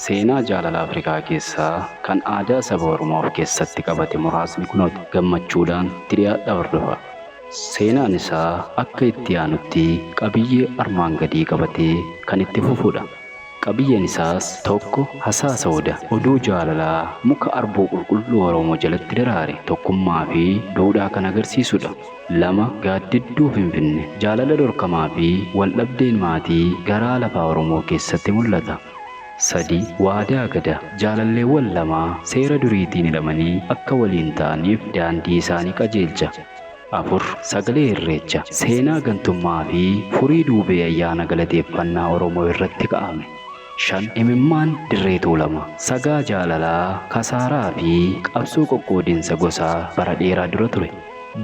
seenaa jaalala Afrikaa keessaa kan aadaa saba Oromoo of keessatti qabate muraasni kunooti gammachuudhaan itti dhiyaadhaa hordofa. Seenaan isaa akka itti aanutti qabiyyee armaan gadii qabatee kan itti fufudha. Qabiyyeen isaas tokko hasaasa oduu jaalalaa muka arbuu qulqulluu Oromoo jalatti daraare tokkummaa fi duudhaa kan agarsiisudha. Lama gaaddidduu Finfinnee jaalala dhorkamaa fi waldhabdeen maatii garaa lafaa Oromoo keessatti mul'ata. Sadi waadaa gadaa jaalalleewwan lamaa seera duriitiin hidhamanii akka waliin ta'aniif daandii isaanii qajeelcha. Afur sagalee irreecha seenaa gantummaa fi furii duubee ayyaana galateeffannaa Oromoo irratti ka'ame. Shan imimmaan dirree tuulama sagaa jaalalaa kasaaraa fi qabsoo qoqqoodinsa gosaa bara dheeraa dura ture.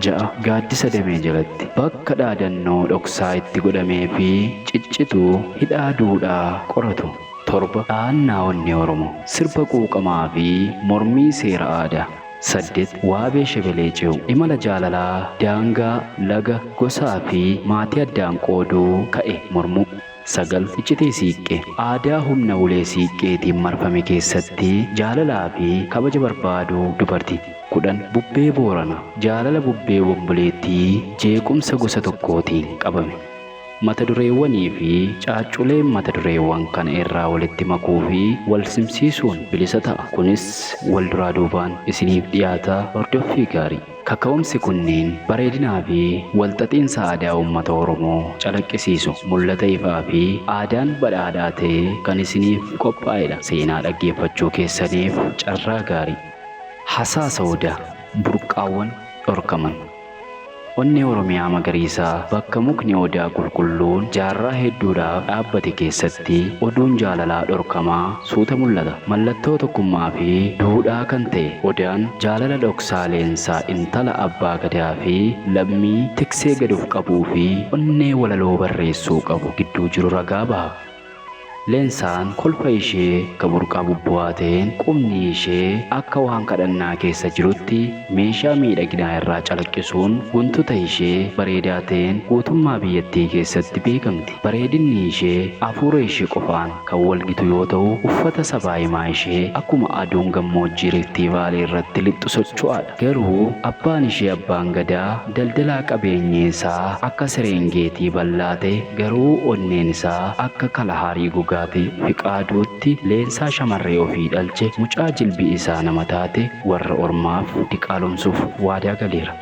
Ja'a gaaddisa damee jalatti bakka dhaadannoo dhoksaa itti godhamee fi ciccituu hidhaa duudhaa qoratu. Torba dhahannaa onnee Oromoo sirba quuqamaa fi mormii seera aadaa. 8 waabee shebelee ce'u imala jaalalaa daangaa laga gosaa fi maatii addaan qooduu ka'e mormuu. 9 iccitii siiqqee aadaa humna ulee siiqqeetiin marfame keessatti jaalalaa fi kabaja barbaaduu dubartii. 10 bubbee boorana jaalala bubbee womboleettii jeequmsa gosa tokkootiin qabame. Mata dureewwanii fi caacculeen mata dureewwan kana irraa walitti makuu fi wal simsiisuun bilisa ta'a. Kunis wal duraa duubaan isiniif dhiyaata hordoffii gaarii. Kaka'umsi kunneen bareedinaa fi walxaxiinsa aadaa uummata Oromoo calaqqisiisu mul'ata ifaa fi aadaan badhaadhaa ta'e kan isiniif qophaa'edha. Seenaa dhaggeeffachuu keessaniif carraa gaarii. Hasaasa odaa burqaawwan dhorkaman. Onnee Oromiyaa magariisaa bakka mukni odaa qulqulluun jaarraa hedduudhaaf dhaabbate keessatti oduun jaalalaa dhorkamaa suuta mul'ata. Mallattoo tokkummaa fi duudhaa kan ta'e odaan jaalala dhoksaa leensaa intala abbaa gadaa fi lammii tiksee gaduuf qabuu fi onnee walaloo barreessuu qabu gidduu jiru ragaa baha. Leensaan kolfa ishee ka burqaa bubbu'aa ta'een qubni ishee akka waan kadhannaa keessa jirutti meeshaa miidhaginaa irraa calaqqisuun guntuta ishee bareedaa ta'een guutummaa biyyattii keessatti beekamti. Bareedinni ishee hafuura ishee qofaan kan walgitu yoo ta'u uffata sabaa himaa ishee akkuma aduun gammoojjii Riiftii Vaalii irratti lixxu socho'aadha. Garuu abbaan ishee abbaan gadaa daldalaa qabeenyi isaa akka Sereengeetii bal'aa ta'e garuu onneen isaa akka Kalahaarii gugaa Fiqaaduutti leensaa shamarree ofii dhalche mucaa jilbii isaa nama taate warra ormaaf diqaalomsuuf waadaa galeera.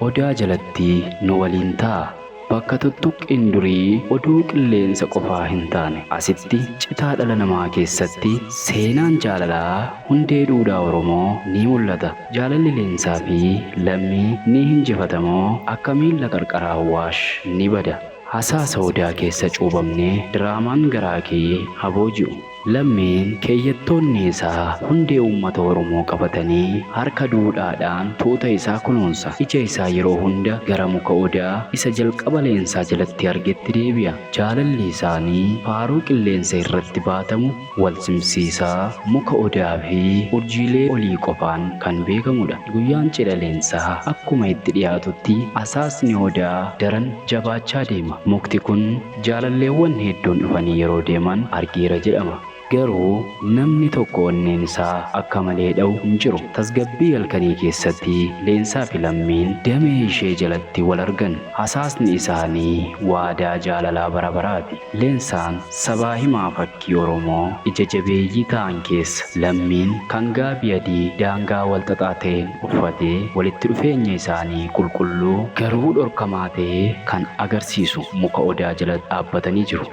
Odaa jalatti nu waliin ta'a. Bakka tuttuqqeen durii oduu qilleensa qofaa hin taane asitti citaa dhala namaa keessatti seenaan jaalalaa hundee duudhaa Oromoo ni mul'ata. Jaalalli leensaa fi lammii ni hinjifatamoo akka miilla qarqara Awwaash ni bada. Hasaasa odaa keessa cuubamnee diraamaan garaa kee habooji'u. Lammiin keeyyattoonni isaa hundee uummata Oromoo qabatanii harka duudhaadhaan tuuta isaa kunuunsa. Ija isaa yeroo hunda gara muka odaa isa jalqaba leensaa jalatti argetti deebi'a. Jaalalli isaanii faaruu qilleensa irratti baatamu wal simsiisaa muka odaa fi urjiilee olii qofaan kan beekamudha. Guyyaan cidha leensaa akkuma itti dhiyaatutti hasaasni odaa daran jabaachaa deema. Mukti kun jaalalleewwan hedduun dhufanii yeroo deeman argeera jedhama. Garuu namni tokko onneen isaa akka malee dha'u hin jiru. Tasgabbii halkanii keessatti leensaa fi lammiin damee ishee jalatti wal argan. Hasaasni isaanii waadaa jaalalaa bara baraati. Leensaan sabaa himaa fakkii Oromoo ija jabeeyyii ta'an keessa, lammiin kan gaabii adii daangaa wal xaxaa ta'een uffatee walitti dhufeenya isaanii qulqulluu garuu dhorkamaa ta'e kan agarsiisu muka odaa jala dhaabbatanii jiru.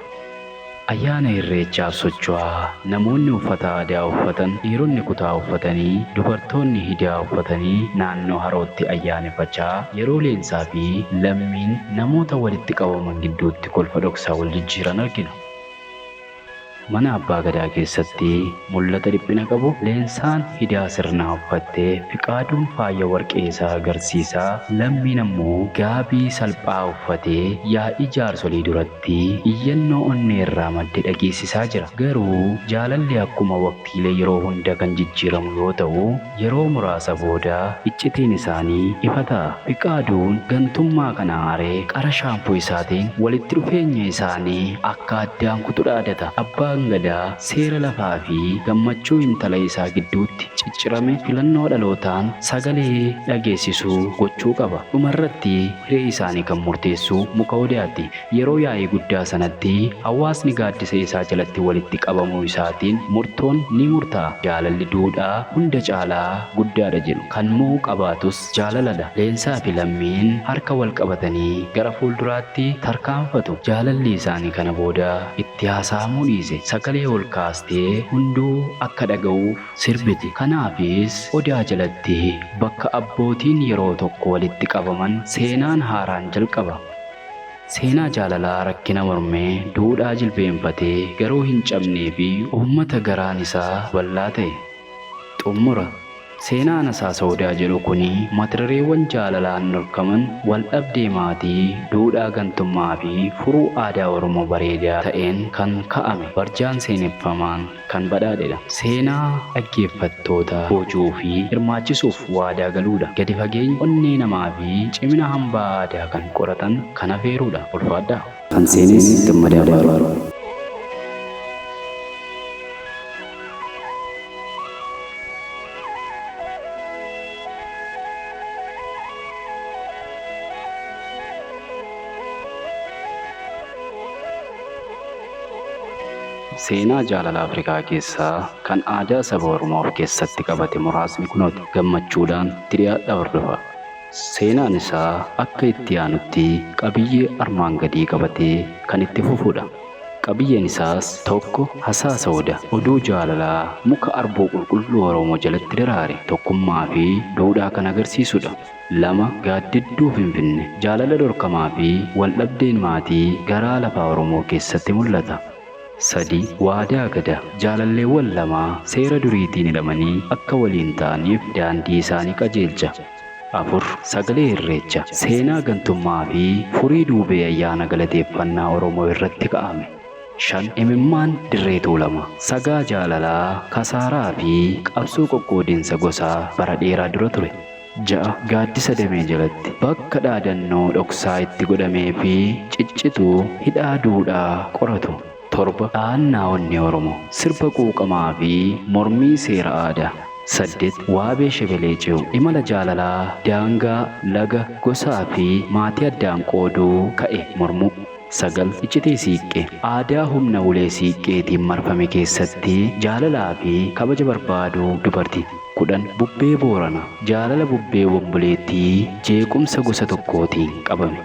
Ayyaana irreechaaf socho'aa namoonni uffata aadaa uffatan, dhiironni kutaa uffatanii, dubartoonni hidaa uffatanii naannoo harootti ayyaaneffachaa yeroo leensaa fi lammiin namoota walitti qabaman gidduutti kolfa dhoksaa wal jijjiiran argina. Mana abbaa gadaa keessatti mul'ata dhiphina qabu leensaan hidaa sirnaa uffattee fiqaaduun faaya warqee isaa agarsiisaa, lammiin ammoo gaabii salphaa uffatee yaa'ii jaarsolii duratti iyyannoo onnee irraa madde dhageessisaa jira. Garuu jaalalli akkuma waqtiilee yeroo hunda kan jijjiiramu yoo ta'u yeroo muraasa booda iccitiin isaanii ifa ta'a. Fiqaaduun gantummaa kana aaree qara shaampuu isaatiin walitti dhufeenya isaanii akka addaan kutu dhaadata. Abbaa abbaan gadaa seera lafaa fi gammachuu intala isaa gidduutti ciccirame filannoo dhalootaan sagalee dhageessisuu gochuu qaba. Dhumarratti hiree isaanii kan murteessu muka odaati. Yeroo yaa'ii guddaa sanatti hawaasni gaaddisa isaa jalatti walitti qabamuu isaatiin murtoon ni murtaa'a. Jaalalli duudhaa hunda caalaa guddaadha jedhu. Kan mo'uu qabaatus jaalaladha. Leensaa fi lammiin harka wal qabatanii gara fuulduraatti tarkaanfatu. Jaalalli isaanii kana booda itti haasa'amuu dhiise. Sagalee ol kaastee hunduu akka dhaga'uuf sirbiti. Kanaafis odaa jalatti bakka abbootiin yeroo tokko walitti qabaman seenaan haaraan jalqaba. Seenaa jaalalaa rakkina mormee duudhaa jilbeenfatee garuu hin cabnee fi uummata garaan isaa bal'aa ta'e. Xumura. Seenaan Asaasa Odaa jedhu kuni mata-dureewwan jaalalaan dorkaman wal dhabdee maatii, duudhaa gantummaa fi furuu aadaa Oromoo bareedaa ta'een kan ka'ame barjaan seeneffamaan kan badhaadhedha. Seenaa dhaggeeffattoota boojuu fi hirmaachisuuf waadaa galuudha. Gadi fageenya onnee namaa fi cimina hambaa aadaa kan qoratan kan afeeruudha. Ulfaadhaa. Kan seenes Gammadaa Baaroo. Seenaa jaalala Afrikaa keessaa kan aadaa saba Oromoo of keessatti qabate muraasni kunooti. Gammachuudhaan itti dhiyaadhaa hordofaa. Seenaan isaa akka itti aanutti qabiyyee armaan gadii qabatee kan itti fufudha. Qabiyyeen isaas tokko Asaasa Odaa, oduu jaalalaa muka arbuu qulqulluu Oromoo jalatti daraare tokkummaa fi duudhaa kan agarsiisudha. Lama Gaaddidduu Finfinnee, jaalala dhorkamaa fi waldhabdeen maatii garaa lafaa Oromoo keessatti mul'ata. Sadi Waadaa Gadaa, jaalalleewwan lamaa seera duriitiin hidhamanii akka waliin ta'aniif daandii isaanii qajeelcha. Afur Sagalee Irreecha, seenaa gantummaa fi furii duubee ayyaana galateeffannaa Oromoo irratti ka'ame. Shan Imimmaan Dirree Tuulamaa, sagaa jaalalaa kasaaraa fi qabsoo qoqqoodinsa gosaa bara dheeraa dura ture. Ja'a Gaaddisa Damee jalatti, bakka dhaadannoo dhoksaa itti godhamee fi ciccituu hidhaa duudhaa qoratu. Torba Dhaannaa Onnee Oromoo, sirba quuqamaa fi mormii seera aadaa. 8 Waabee Shebelee Ce'u, imala jaalalaa daangaa laga gosaa fi maatii addaan qooduu ka'e mormuu. 9 Iccitii Siiqqee, aadaa humna ulee siiqqeetiin marfame keessatti jaalalaa fi kabaja barbaaduu dubartii. 10 Bubbee Booranaa, jaalala bubbee womboleettii jeequmsa gosa tokkootiin qabame.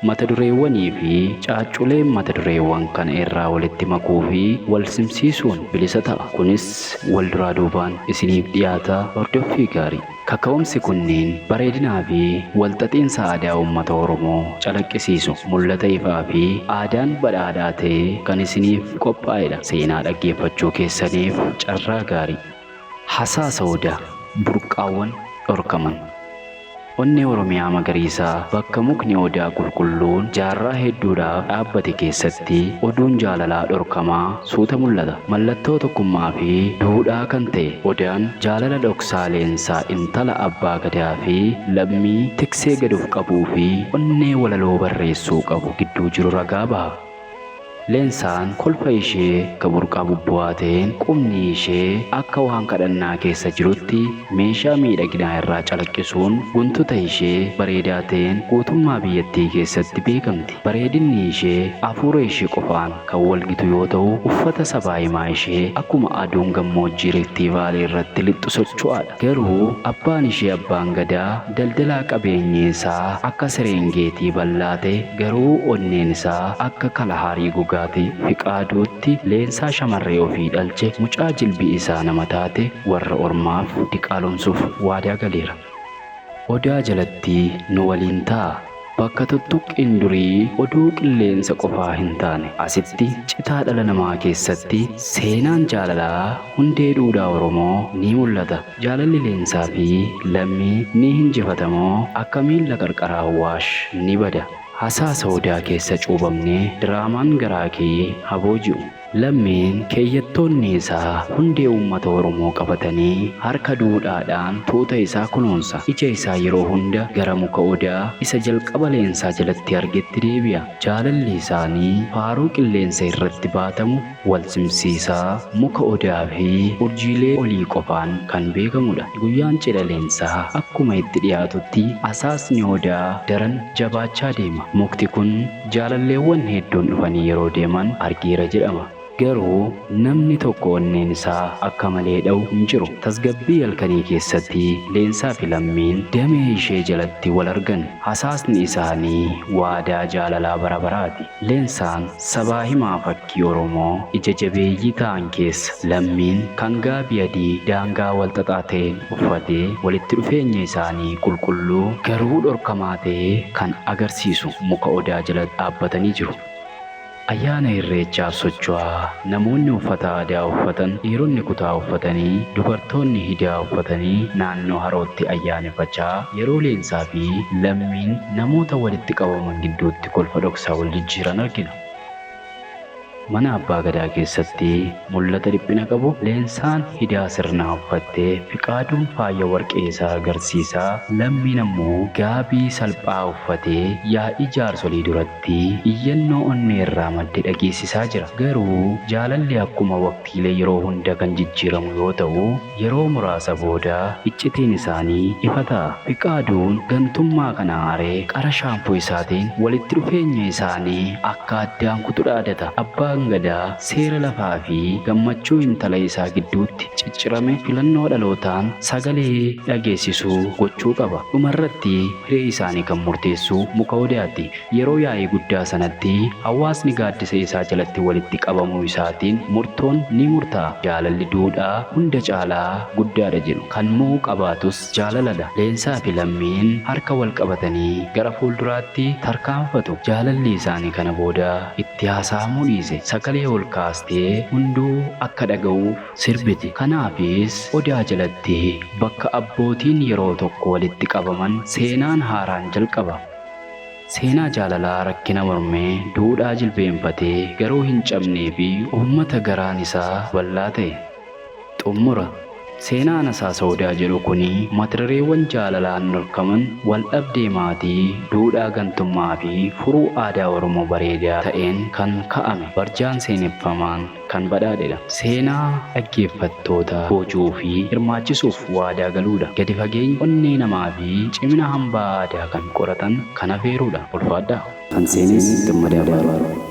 Mata-dureewwanii fi caacculeen mata-dureewwan kana irraa walitti makuu fi wal simsiisuun bilisa ta'a. Kunis wal duraa duubaan isiniif dhiyaata. Hordoffii gaarii. Kaka'umsi kunniin bareedinaa fi walxaxiinsa aadaa uummata Oromoo calaqqisiisu, mul'ata ifaa fi aadaan badhaadhaa ta'e kan isiniif qophaa'edha. Seenaa dhaggeeffachuu keessaniif carraa gaarii. Asaasa Odaa, burqaawwan dhorkaman. Onnee Oromiyaa magariisaa bakka mukni odaa qulqulluun jaarraa hedduudhaaf dhaabbate keessatti oduun jaalalaa dhorkamaa suuta mul'ata. Mallattoo tokkummaa fi duudhaa kan ta'e odaan jaalala dhoksaa leensaa intala abbaa gadaa fi lammii tiksee gaduuf qabuu fi onnee walaloo barreessuu qabu gidduu jiru ragaa baha. Leensaan kolfa ishee ka burqaa bubbu'aa ta'een qubni ishee akka waan kadhannaa keessa jirutti meeshaa miidhaginaa irraa calaqqisuun guntuta ishee bareedaa ta'een guutummaa biyyattii keessatti beekamti. Bareedinni ishee hafuura ishee qofaan kan walgitu yoo ta'u, uffata sabaa himaa ishee akkuma aduun gammoojjii Riiftii Vaalii irratti lixxu socho'aadha. Garuu abbaan ishee abbaan gadaa daldalaa qabeenyi isaa akka Sereengeetii bal'aa ta'e, garuu onneen isaa akka Kalahaarii gogaa Fiqaaduutti leensaa shamarree ofii dhalche mucaa jilbii isaa nama taate warra ormaaf diqaalomsuuf waadaa galeera. Odaa jalatti nu waliin ta'a. Bakka tuttuqqiin durii oduu qilleensa qofaa hin taane, asitti citaa dhala namaa keessatti seenaan jaalalaa hundee duudhaa Oromoo ni mul'ata. Jaalalli leensaa fi lammii ni hinjifatamoo akka miilla qarqara Awwaash ni bada. Asaasa Odaa keessa cuubamnee diraamaan garaa kee habooji'u. Lammiin keeyyattoonni isaa hundee uummata Oromoo qabatanii harka duudhaadhaan tuuta isaa kunuunsa. Ija isaa yeroo hunda gara muka odaa isa jalqaba leensaa jalatti argetti deebi'a. Jaalalli isaanii faaruu qilleensa irratti baatamu wal simsiisaa muka odaa fi urjiilee olii qofaan kan beekamudha. Guyyaan cidha leensaa akkuma itti dhiyaatutti asaasni odaa daran jabaachaa deema. Mukti kun jaalalleewwan hedduun dhufanii yeroo deeman argeera jedhama. Garuu namni tokko onneen isaa akka malee dha'u hin jiru. Tasgabbii halkanii keessatti leensaa fi lammiin damee ishee jalatti wal argan. Hasaasni isaanii waadaa jaalalaa bara baraati. Leensaan sabaa himaa fakkii Oromoo ija jabeeyyii ta'an keessa, lammiin kan gaabii adii daangaa wal xaxaa ta'een uffatee walitti dhufeenya isaanii qulqulluu garuu dhorkamaa ta'e kan agarsiisu muka odaa jala dhaabbatanii jiru. Ayyaana Irreechaaf socho'aa namoonni uffata aadaa uffatan, dhiironni kutaa uffatanii, dubartoonni hidaa uffatanii naannoo harootti ayyaaneffachaa yeroo leensaa fi lammiin namoota walitti qabaman gidduutti kolfa dhoksaa wal jijjiiran argina. Mana abbaa gadaa keessatti mul'ata dhiphina qabu leensaan hidaa sirnaa uffattee Fiqaaduun faaya warqee isaa agarsiisaa, lammiin ammoo gaabii salphaa uffatee yaa'ii jaarsolii duratti iyyannoo onnee irraa madde dhageessisaa jira. Garuu jaalalli akkuma waqtiilee yeroo hunda kan jijjiiramu yoo ta'u, yeroo muraasa booda iccitiin isaanii ifa ta'a. Fiqaaduun gantummaa kana aaree qara shaampoo isaatiin walitti dhufeenya isaanii akka addaan kutu dhaadata. Abbaan gadaa seera lafaa fi gammachuu intala isaa gidduutti ciccirame filannoo dhalootaan sagalee dhageessisuu gochuu qaba. Dhumarratti hiree isaanii kan murteessu muka odaati. Yeroo yaa'ii guddaa sanatti hawaasni gaaddisa isaa jalatti walitti qabamuu isaatiin murtoon ni murtaa'a. Jaalalli duudhaa hunda caalaa guddaadha jedhu. Kan mo'uu qabaatus jaalaladha. Leensaa fi lammiin harka wal qabatanii gara fuulduraatti tarkaanfatu. Jaalalli isaanii kana booda itti haasa'amuu dhiise. Sagalee ol kaastee hunduu akka dhaga'uuf sirbiti. Kanaafis odaa jalatti bakka abbootiin yeroo tokko walitti qabaman seenaan haaraan jalqaba. Seenaa jaalalaa rakkina mormee duudhaa jilbeenfatee garuu hin cabnee fi uummata garaan isaa bal'aa ta'e. Xumura. Seenaan Asaasa Odaa jedhu kuni mata-dureewwan jaalalaan dorkaman wal dhabdee maatii, duudhaa gantummaa fi furuu aadaa Oromoo bareedaa ta'een kan ka'ame, barjaan seeneffamaan kan badhaadhedha. Seenaa dhaggeeffattoota boojuu fi hirmaachisuuf waadaa galuudha. Gadi fageenya onnee namaa fi cimina hambaa aadaa kan qoratan kan afeerudha. Ulfaadhaa. Kan seenes Gammadaa Baaroo.